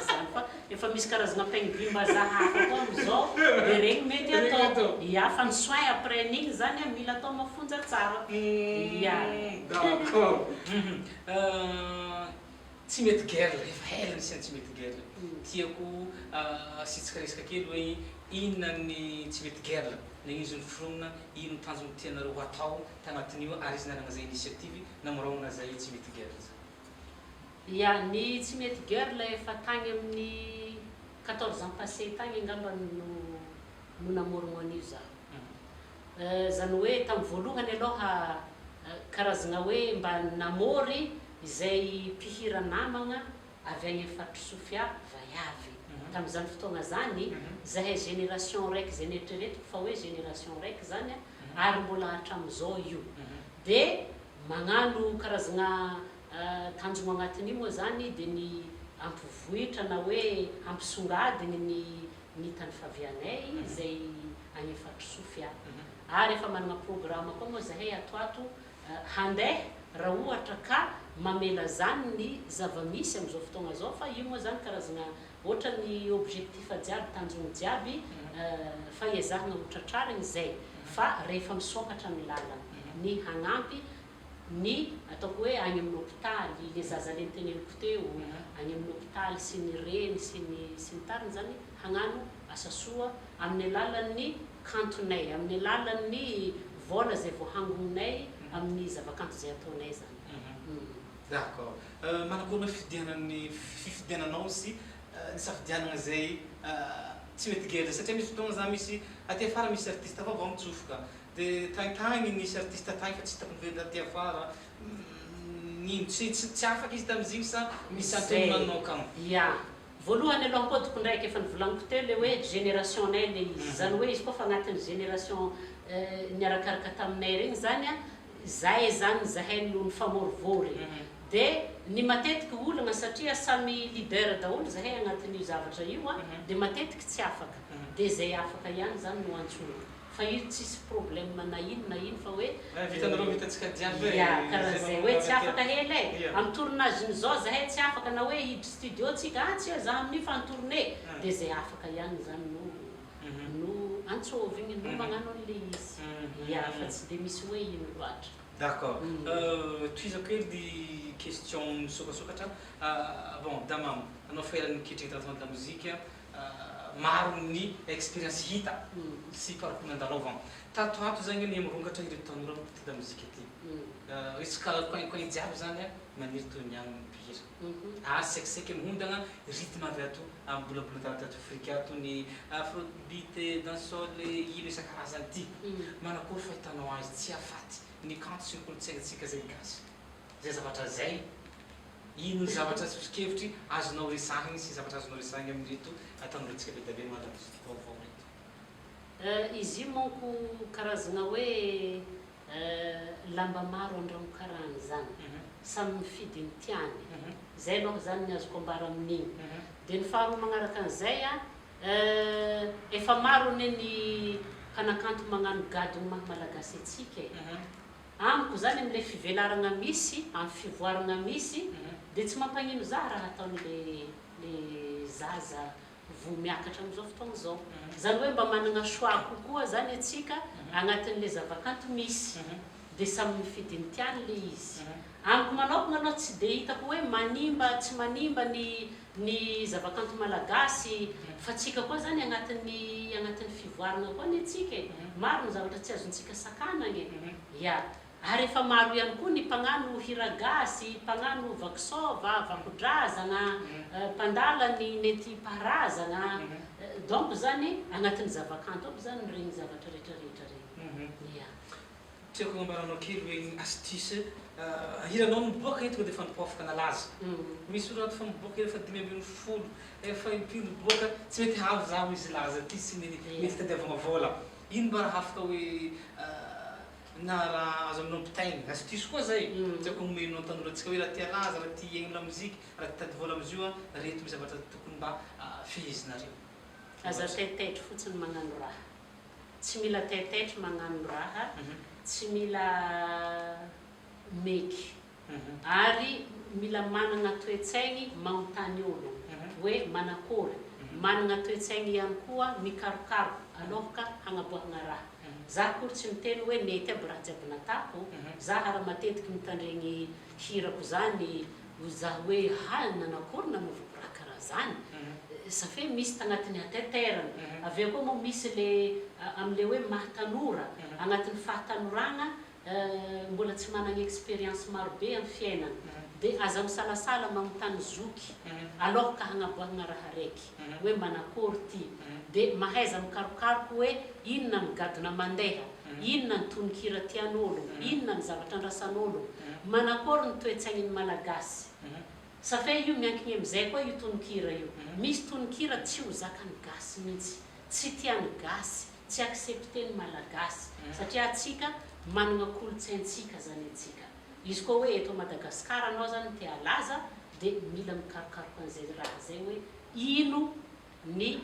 Speaker 2: zany fa efa misy karazana peigne vy mbazaha hafa koa amizao dia regny mety atao ya fa ny soin après n'igny zany mila atao mafonja tsara ya
Speaker 1: d'accord tsy mety guerre efa hela nisy tsy mety guerre tiako asitsika resaka kely hoe inona ny tsy mety guerre na izy ny foronina ino tanjony tianareo atao tagnatin'io ary izy nanana zay initiative namorona zay tsy mety guerre
Speaker 2: ya ny tsy mety guerre efa tagny amin'ny 14 ans passé tagny angamba no namorona an'io zaho zany hoe tamin'ny voalohany aloha karazagna hoe mba namory izay mpihira namagna avy agny Faritry Sofia vaiavy tamin'izany fotoagna zany zahay génération raiky zay netreretiko fa hoe génération raiky zany ary mbola hatramin'izao io dia magnano karazagna tanjona agnatin'io moa zany dia ny ampivohitra na hoe ampisongadiny ny tany favianay zay agny Faritry Sofia ary efa manana programme koa moa zahay atoato handeha raha ohatra ka mamela zany ny zava-misy am'izao fotoagna zao fa io moa zany karazagna ohatra ny objectif jiaby tanjona jiaby fa iezahagna hotratrariny zay fa rehefa misokatra ny lalana ny hagnampy ny ataoko hoe agny amin'ny hôpitaly le zaza le niteneniko teo agny amin'ny hôpitaly sy ny reny sy ny tariny zany hagnano asa soa amin'ny alalan'ny kantonay amin'ny alalan'ny vola zay voahangonay amin'ny zavakanto zay ataonay zany
Speaker 1: d'accord manakory fifidiananao sy ny safidianana zay tsy mety guerre satria misy fotoagna za misy aty afara misy artiste vaovao mitsofoka dia tagny nisy artiste tagny fa tsy hitako nivelona aty afara nino tsy afaka izy tamizigny sa misy antononanao kamo
Speaker 2: ya voalohany aloha kodiko ndraiky efa nivolaniko teo le hoe génération nay le izy zany hoe izy koa fa agnatin'ny génération niarakaraka taminay regny zany zahay zany zahay no nifamorivory dia ny matetiky olagna satria samy leader daholo zahay agnatin'io zavatra io dia matetiky tsy afaka dia zay afaka ihany zany no antsoina fa io tsisy problème na ino fa hoe
Speaker 1: vitanareo vitatsika jiaby
Speaker 2: karaha zay hoe tsy afaka hely amin'ny tournage zao zahay tsy afaka na hoe hidry studio tsika tsy za amin'io fa ny tournée dia zay afaka ihany zany no antsovigny no magnano an'le izy ya fa tsy dia misy hoe ino loatra
Speaker 1: d'accord toizako kely question misokasokatra bon damamo anao fa elan'ny ketriky traitement de la musique maro ny expérience hita sy parcours nandalaovagna tatoato zagny ny mirongatra ireto tanora ty da muzika ty isika coin jiaby zany maniry toy ny agny mpihira sekseky mihondagna rythme avy ato ambolabolo taratrato afrika ato ny afrobeat dancehall ino isan-karazany ty manakory fahitanao azy tsy afaty ny kanto sy ny kolontsaignatsika zay gasy zay zavatra zay ino zavatra sosikevitry azonao resahigny sy zavatra azonao resahigny amin'reto ataon'retsika be dabe vaovao reto.
Speaker 2: Izy io manko karazagna hoe lamba maro andragno karahan'izany samy mifidy ny tiany zay aloha zany ny azoko ambara amin'igny. Dia ny faharoa magnaraka an'izay efa maro ny mpanakanto magnano gadony maha-malagasy atsika amiko zany amin'ilay fivelarana misy amin'ny fivoarana misy dia tsy mampagnino za raha ataon'le zaza vo miakatra amin'izao fotoagna zao. Zany hoe mba manana choix kokoa zany atsika agnatin'le zavakanto misy dia samy mifidy ny tiany le izy. Amiko manokana aloha tsy dia hitako hoe manimba tsy manimba ny zavakanto malagasy fa tsika koa zany agnatin'ny fivoarana koa ny atsika maro ny zavatra tsy azontsika sakanagny ya. Ary efa maro ihany koa ny mpagnano hira gasy, mpagnano vakisova, vakodrazana, mpandala ny nety-parazana. Donc zany agnatin'ny zavakanto aby zany regny zavatra rehetrarehetra regny.
Speaker 1: Tiako ambaranao kely hoe astuce hiranao miboaka eto dia efa nipoafaka nalaza. Misy olo ato fa miboaka efa 5 efa impino miboaka tsy mety havo zaho izy laza ty sy mety tadiavagna vola. Ino mba raha afaka hoe na raha azo aminao mpitaigny astuce koa zay tiako homenao tanora-tsika hoe raha tia laza raha tia hiaigny lamozika raha tia tady vola amizio reto misy zavatra tokony mba fehezinareo.
Speaker 2: Aza taitaitra fotsiny magnano raha, tsy mila taitaitra magnano raha, tsy mila meky ary mila manana toe-tsaigny manontany olo hoe manakory, manana toe-tsaigny ihany koa mikarokaro alohaka hagnaboahana raha. Za kory tsy miteny hoe nety aby raha jiaby natako, za raha matetiky mitandregny hirako zany za hoe nanakory nanaovako raha karaha zany safe misy tagnatin'ny ateterana. Aveo koa moa misy le am'le hoe mahatanora agnatin'ny fahatanoragna mbola tsy manana expérience marobe amin'ny fiainana dia aza misalasala manontany zoky alohaka hagnaboahana raha raiky hoe manakory ty dia mahaiza mikarokaroko hoe inona ny gadona mandeha, inona ny tononkira tian'olo, inona ny zavatra andrasan'olo, manakory ny toe-tsaignin'ny malagasy. Safe io miankiny am'izay koa io tononkira io. Misy tononkira tsy ho zakany gasy mihitsy, tsy tiany gasy, tsy accepteny malagasy satria atsika manana kolotsaintsika zany atsika. Izy koa hoe eto Madagasikara anao zany tia laza dia mila mikarokaroko an'izay raha zay hoe ino ny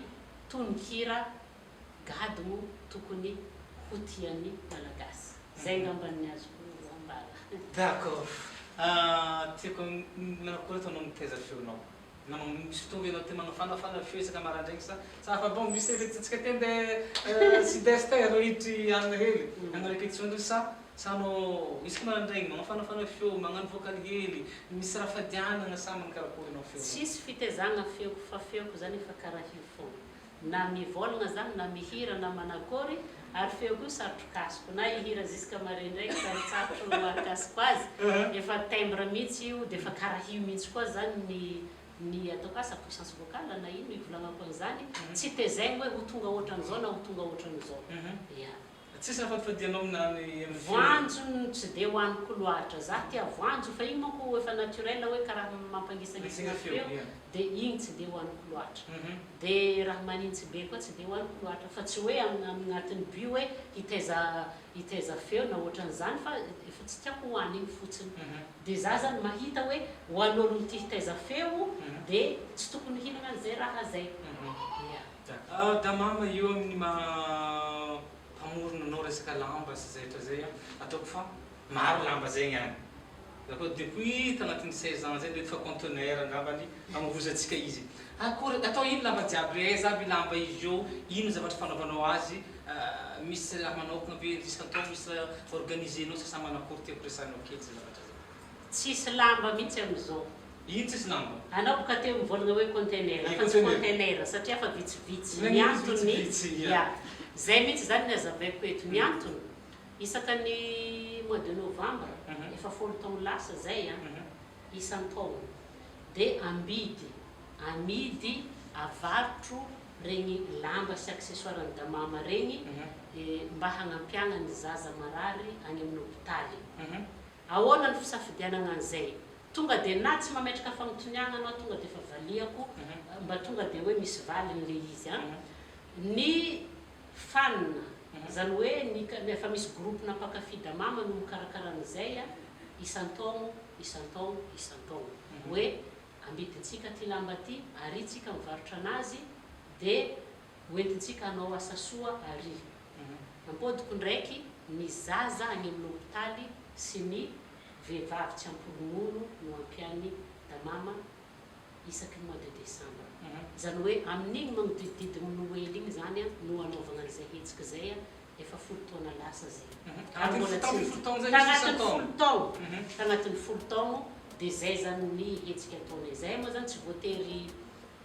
Speaker 2: tononkira gadogno tokony ho tian'ny malagasy. Zay ngambany azoko ambara.
Speaker 1: D'accord. Tiako manakory ataonao mitaiza feonao. Misy fotoana ianao te magnafanafana feo isaka maraindraigny sa fa bon misy retintsika te ndeha sy dester hiditry anina hely agna répétition ndraiky sa anao isaka maraindraigny magnafanafana feo magnano vocal hely misy raha fadianana sa manakarakory anao feo.
Speaker 2: Tsisy fitaizagna feoko fa feoko zany efa karaha io foana. Na mivolagna zany na mihira na manakory ary feo koa satrokasiko na ihira ziska maraindraigny saritsarotro no arakasiko azy efa timbre mihitsy io dia efa karaha io mihitsy koa zany ny atao kasa puissance vocale na ino ivolagnako an'izany tsy tezaigny hoe ho tonga ohatran'izao na ho tonga ohatran'izao.
Speaker 1: Tsisy raha fadifadianao aminany
Speaker 2: voanjo tsy dia hoaniko loatra za tia voanjo fa igny manko efa naturel hoe karaha mampangisangisana feo dia igny tsy dia hoaniko loatra. Dia raha manintsy be koa tsy dia hoaniko loatra fa tsy hoe agnatin'ny but hoe hitaiza feo na ohatran'izany fa efa tsy tiako hoanigny fotsiny. Dia za zany mahita hoe hoan'olo ty hitaiza feo dia tsy tokony hinana an'izay raha zay.
Speaker 1: Da mama io amin'ny amorona anao resaka lamba sy zaytra zay ataoko fa maro lamba zegny any. D'accord depuis tagnatin'ny 16 ans zay dia efa conteneur angambany amavozatsika izy. Akory atao ino lamba jiaby re zaby lamba izy io ino zavatra fanaovanao azy misy raha manokana be jusqu'à atao misy organisenao sa samy manakory tiako resanao kely zay zavatra zay.
Speaker 2: Tsisy lamba mihitsy am'izao.
Speaker 1: Ino tsisy lamba?
Speaker 2: Anao boka teo mivolagna hoe conteneur fa tsy conteneur satria fa vitsivitsy ny antony zay mihitsy zany ny azavaiko eto. Ny antony isaka ny mois de novembre efa 10 taogno lasa zay isan-taogno dia amidy avarotro regny lamba sy accessoire ny damama regny mba hagnampiagna ny zaza marary any amin'ny hôpitaly. Ahoana ny fisafidianana an'izay? tonga dia na tsy mametraka fanontoniana anao tonga dia efa valiako mba tonga dia hoe misy valiny le izy a ny fanina zany hoe efa misy groupe nampakafy damama no mikarakaran'izay a isan-taogno hoe ambidintsika ty lamba ty ary tsika mivarotra anazy dia hoentintsika anao asa soa ary ampodiko ndraiky ny zaza any amin'ny hôpitaly sy ny vehivavy tsy amporonono no ampiany damama isaky ny mois de décembre zany hoe amin'igny magnodidididiny noely igny zany a no anaovana an'izay hetsika zay a efa 10 taona lasa zay tagnatin'ny 10 taogno dia zay zany ny hetsika ataonay zay moa zany tsy voatery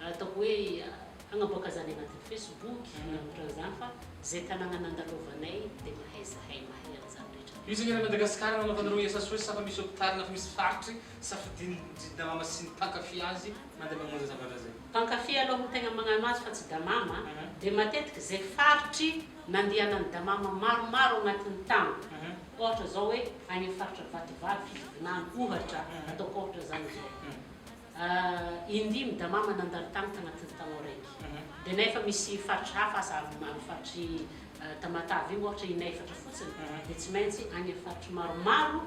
Speaker 2: ataoko hoe agnaboaka zany agnatin'ny Facebook zany fa zay tanàna nandalovanay dia mahay zany rehetra
Speaker 1: io zany Madagasikara nanaovanareo asa soa safa misy hôpitaly na fa misy faritry safidiny damama sy ny mpankafy azy mandeha mamonjy zavatra zay
Speaker 2: mpankafy aloha no tegna magnano azy fa tsy damama dia matetiky zay faritry nandehanany damama maromaro agnatin'ny tagno ohatra zao hoe any faritra vatovavy fivinany ohatra ataoko ohatra zany zao indimy damama nandalo tagno tagnatin'ny tagno araiky dia nefa misy faritry hafa asa amin'ny faritry tamatavy io ohatra inefatra fotsiny dia tsy maintsy any faritry maromaro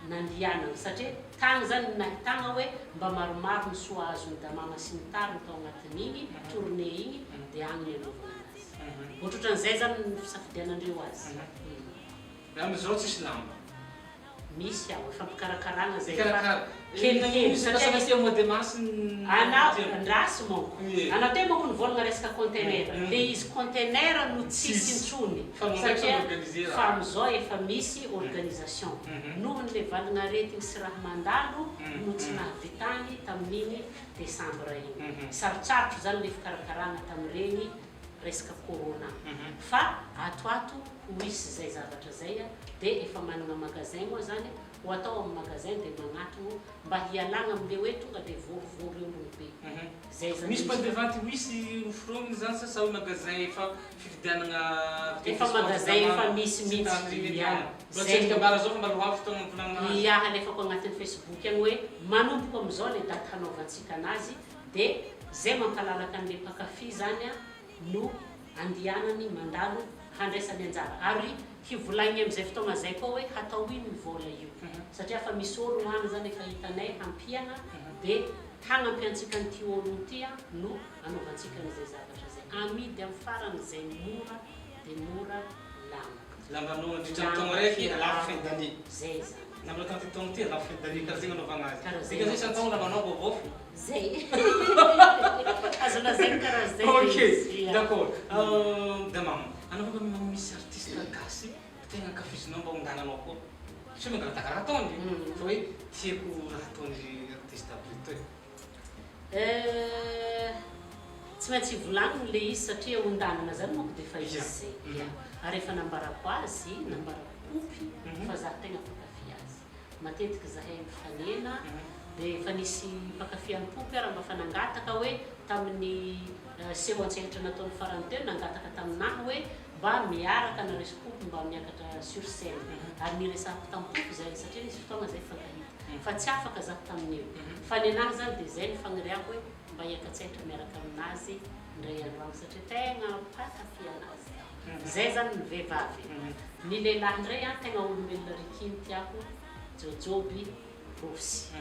Speaker 2: nandianana satria tagno zany nahitagna hoe mba maromaro ny soa azony damama sy ny tariny tao agnatin'igny tourné igny dia agny ny anaovana azy ohatrohatran'izay zany fisafidianandreo azy
Speaker 1: amizao tsisy lamba
Speaker 2: misy aho efa mpikarakarana zay
Speaker 1: kelikely satria mois de mars
Speaker 2: anao andrasy monko anao te monko nivolagna resaka contener le izy contener no tsisy intsony satria fa amizao efa misy organisation nohony le valagna retigny sy raha mandalo no tsy nahavitany tamin'igny décembre igny sarotsarotro zany le fikarakarana tamin'ireny resaka corona fa atoato misy zay zavatra zay a dia efa manana magasin moa zany ho atao amin'ny magasin dia magnatogno mba hialagna am'le hoe tonga dia vorivory olony be zay zany
Speaker 1: misy pandevanty misy ofrominy zany sa hoe magasin efa fividianana
Speaker 2: efa magasin efa misy mihitsy
Speaker 1: bara zao fa mba lohavy fotoagna ampilanana
Speaker 2: ia alefako agnatin'ny Facebook agny hoe manomboko am'izao le daty hanaovantsika anazy dia zay mampalalaka an'le mpakafy zany a no andianany mandalo handraisany anjara ary hivolagny am'izay fotoagna zay koa hoe hatao ino ny vola io satria fa misy ologno hany zany efa hitanay hampiana dia hagnampiantsika n'ity ologno ty a no anaovantsika n'izay zavatra zay amidy amin'ny farany zay mora dia mora
Speaker 1: lambanao andritran'taogno raiky alafo fin d'année
Speaker 2: zay zany
Speaker 1: namla tanty taogno ty alafo fin d'année karaha zay anaovana azy dika zay isan-taogno lambanao vaovao fo
Speaker 2: zay azo lazaigny karaha zay
Speaker 1: ok d'accord damama anao fa misy artiste gasy tegna ankafizinao mba hondananao koa tsy mangalataka raha ataony fa hoe tiako raha ataony artiste abrito
Speaker 2: tsy maintsy volagniny le izy satria hondanana zany monko dia fa izy zay ary efa nambarako azy nambarako kopy fa zaho tegna mpakafy azy matetiky zahay mifanena dia efa nisy mpakafy any kopy raha mba fanangataka hoe tamin'ny seho an-tsehatra nataony farany teo nangataka taminahy hoe mba miaraka na resy-kopy mba miakatra sur scène ary niresahako tampoko zay satria nisy fotoagna zay fankahita fa tsy afaka zaho tamin'io fa ny anahy zany dia zay nifagniriako hoe mba hiakatsehatra miaraka aminazy ndray androany satria tegna mpakafy anazy zay zany ny vehivavy ny lehilahy ndray a tegna olombelona rikiny tiako jojoby rosy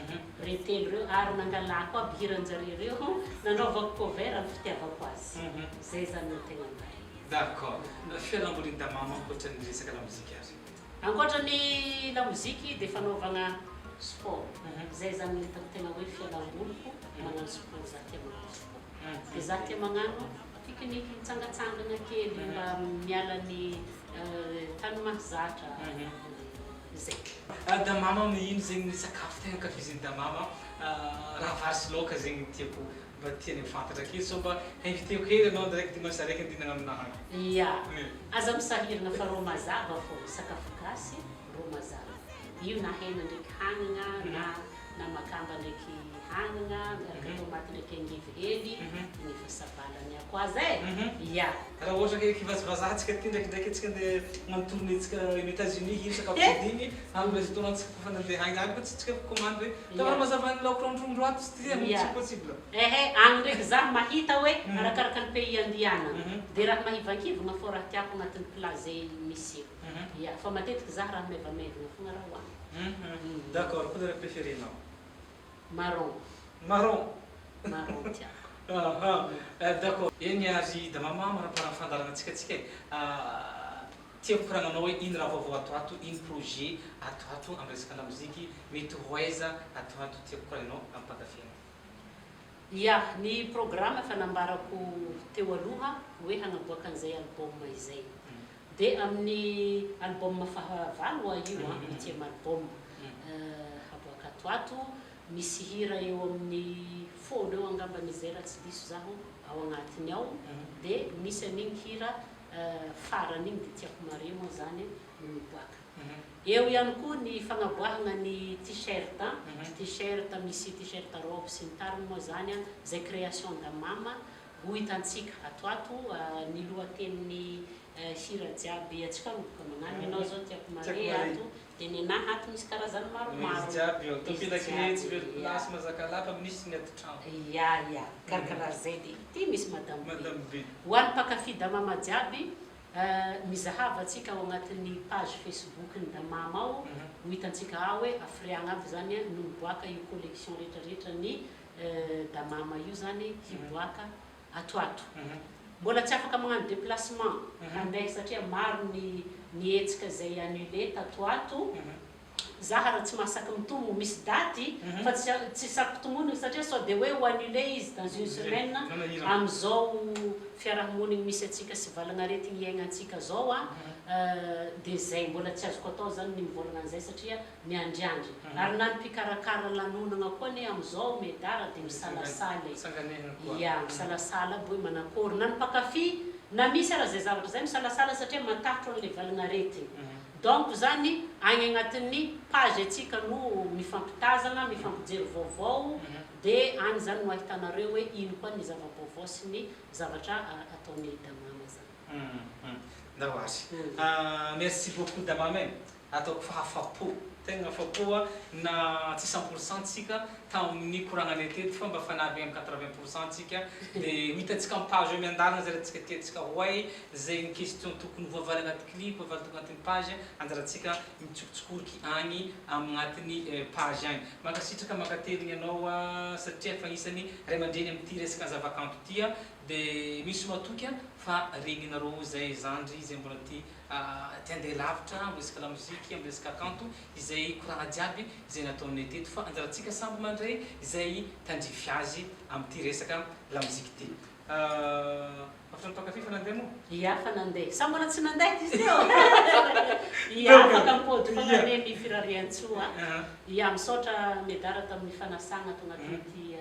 Speaker 2: retelo reo ary nangalako aby hiranjare reo nanaovako cover amin'ny fitiavako azy zay zany no tegna mahay
Speaker 1: d'accord fialamboliny damama ankoatran'ny resaka lamoziky azy
Speaker 2: ankoatrany lamoziky dia fanaovagna sport zay zany hitako tegna hoe fialamboliko magnano sport za tia magnano sport dia za tia magnano pikiniky mitsangatsangana kely mba mialan'ny tany mahazatra zay
Speaker 1: damama ino zegny sakafo tegna ankafiziny damama raha vary sy laoka zegny tiako mba tiany fantatra kely so mba inviteko hely anao direct dimanche araiky andinagna aminahy
Speaker 2: ia aza misahirana fa ro mazava fô sakafo gasy ro mazava io na hena ndraiky hanina na na makamba ndraiky hanagna miaraka tomaty ndraiky angivy hely ny fahasabalany ako azy ya
Speaker 1: raha ohatra ke kivazivazahantsika ty ndraikindraiky antsika andeha manotournetsika eny États-Unis hino sakafo fidiny amin'ny restaurant-tsika kofa nandeha haigny any koa tsika commande hoe tavara mazavany laoko rondrondro ato sy ty c'est possible
Speaker 2: agny ndraiky za mahita hoe arakaraka ny pays andianana dia raha mahivakivagna fô raha tiako agnatin'ny plat zay misy ya fa matetiky za raha mevamevagna fogna raha hoany
Speaker 1: d'accord couleur préférée-nao
Speaker 2: marron tiako
Speaker 1: d'accord eny ary da mama marapara fandaranantsika atsika tiako koragnanao hoe ino raha vaovao atoato ino projet atoato amin'ny resaka lamoziky mety hoaiza atoato tiako koragnanao amin'ny mpankafina
Speaker 2: ya ny programme fanambarako teo aloha hoe hanaboaka an'izay album izay dia amin'ny album fahavalo io 8e album haboaka atoato misy hira eo amin'ny folo eo angambany izay raha tsy diso zaho ao agnatiny ao dia misy an'igny hira farany igny dia tiako mare moa zany no miboaka eo ihany koa ny fagnaboahana ny t-shirt misy t-shirt robe sy ny tariny moa zany zay création da mama ho hitantsika atoato ny lohatenin'ny hira jiaby atsika miboaka magnano ianao zao tiako mare ato dia ny anahy ato misy karazany maromaro ya karakaraha zay dia ty misy madame B ho an'ny mpankafy da mama jiaby mizahava atsika ao agnatin'ny page Facebook ny da mama ao ho hitantsika ao hoe afriagna aby zany no miboaka io collection rehetrarehetra ny da mama io zany hiboaka atoato mbola tsy afaka magnano déplacement handeha satria maro ny etsika zay annulé tatoato za raha tsy masaky mitombo misy daty fa tsy saky tomoniny satria sao dia hoe ho annulé izy dans une semaine am'izao fiarahamoniny misy atsika sy valagna rety ny iaignatsika zao dia zay mbola tsy azoko atao zany ny mivolagna an'izay satria miandriandry ary na ny mpikarakara lanonagna koa ny am'izao medara dia misalasala ya misalasala aby hoe manakory na ny mpakafy na misy raha zay zavatra zay misalasala satria matahotro an'le valagna rety donc zany agny agnatin'ny page atsika no mifampitazana mifampijery vaovao dia any zany no ahitanareo hoe ino koa ny zava-baovao sy ny zavatra ataony da mama zany
Speaker 1: dahoary merci beaucoup da mama ataoko fahafapo tegna fapoa na tsy 100% tsika tamin'ny koragnany teto fa mba fanavy amin'ny 80% tsika dia hitantsika amin'ny page miandarana zay raha tsika tiantsika hoay zay ny question tokony voavaly agnaty clip voavaly tokony agnatin'ny page anjaratsika mitsokotsikoriky agny agnatin'ny page agny mankasitraka mankateligny ianao satria efa isany ray aman-dreny amin'ity resaka zavakanto tya dia misy matoky fa regninareo zay zandry zay mbola ty tiandeha lavitra amin'ny resaka lamoziky amin'ny resaka kanto izay koragna jiaby izay nataonay teto fa anjaratsika samby mandray izay tandrify azy amin'ity resaka lamoziky ty afatra mpakafy fa nandeha moa
Speaker 2: ya fa nandeha sa mbola tsy nandeha izy teo ya afaka mipody fa nandeha ny firariantsoa ya misaotra medara tamin'ny fanasagna to agnatin'ity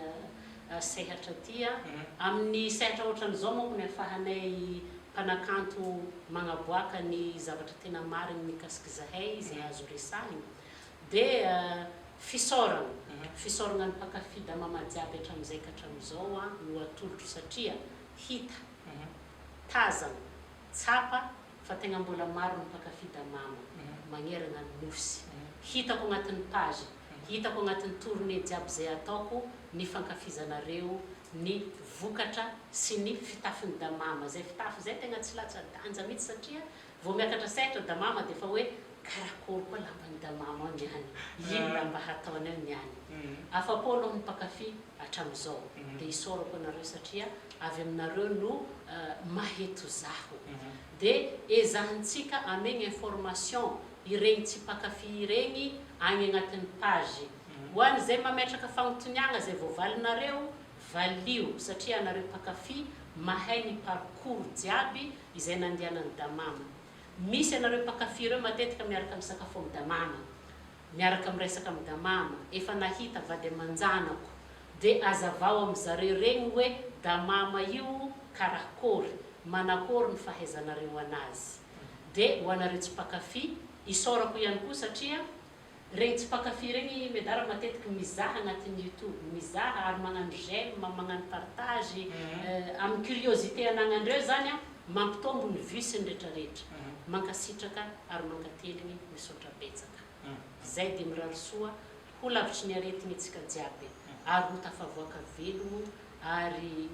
Speaker 2: sehatra tya amin'ny sehatra ohatran'izao monko ny afahanay mpanakanto magnaboaka ny zavatra tena mariny mikasiky zahay izay azo resahiny dia fisaoragna ny mpakafy da mama jiaby hatramin'izay ka hatramin'izao no atolotro satria hita tazana tsapa fa tegna mbola maro ny mpakafy da mama magnerana ny nosy hitako agnatin'ny page hitako agnatin'ny tournée jiaby zay ataoko ny fankafizanareo ny vokatra sy ny fitafiny da mama zay fitafy zay tegna tsy latsa-danja mihitsy satria vao miakatra sehatra da mama dia fa hoe karakory koa lambany da mama ao niany ino lamba hataony ao niany afa-po aloha ny mpakafy hatramin'izao dia isaorako anareo satria avy aminareo no maheto zaho dia ezahantsika amegny information iregny tsy mpakafy iregny agny agnatin'ny page ho an'izay mametraka fagnotoniagna zay voavalinareo valio satria anareo mpakafy mahay ny parcours jiaby izay nandehanany da mama misy anareo mpakafy ireo matetika miaraka misakafo amin'ny da mama miaraka miresaka amin'ny da mama efa nahita vady aman-janako dia azavao amin'zareo regny hoe da mama io karakory manakory ny fahaizanareo anazy dia ho anareo tsy mpakafy isaorako ihany koa satria regny tsy mpakafy regny medara matetiky mizaha agnatin'ny YouTube, mizaha ary magnano j'aime, magnano partage amin'ny curiosité anagnandreo zany a mampitombo ny VOUS ny rehetrarehetra, mankasitraka ary mankateligny misaotra betsaka. Zay dia mirary soa ho lavitry ny aretigny itsika jiaby ary ho tafavoaka velogno ary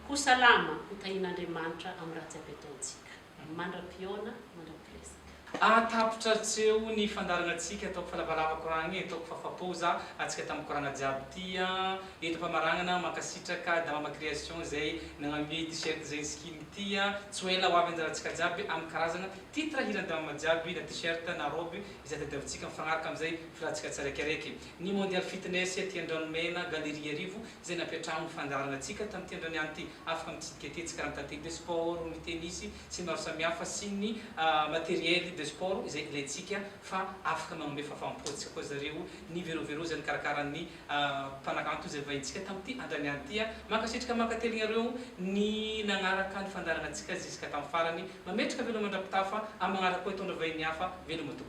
Speaker 2: ho salama ho tahin'Andriamanitra amin'ny raha jiaby ataontsika. Mandram-pioana, mandram-pilesaka.
Speaker 1: Tapitra tseo ny fandarana atsika ataoko falavalava koragna ataoko fafapoza atsika tamin'ny koragna jiaby tia eto mpamaranana mankasitraka dama création zay nagnamia t-shirt zay skin tia tsy ho ela ho avy anjarantsika jiaby amin'ny karazana titre hirany dama jiaby na t-shirt na robe izay tadiavintsika mifagnaraka amin'izay filantsika tsiraikaraiky ny mondial fitness tiandranomena galerie arivo zay napiatrano fandarana atsika tamin'ny tiandrany ty afaka mitsidika atetsika raha mitantely de sport ny tennis sy maro samihafa sy ny matériel de sport izay ilaitsika fa afaka magnome fafampotsika koa zareo ny verovero zay nikarakarany mpanakanto zay vahintsika tamin'ity andraniany tya mankasitrika mankateligna reo ny nagnaraka ny fandarana atsika ziska tamin'ny farany mametraka velo mandrapitafa amin'ny magnaraka koa hitondra vahiny hafa velo mato.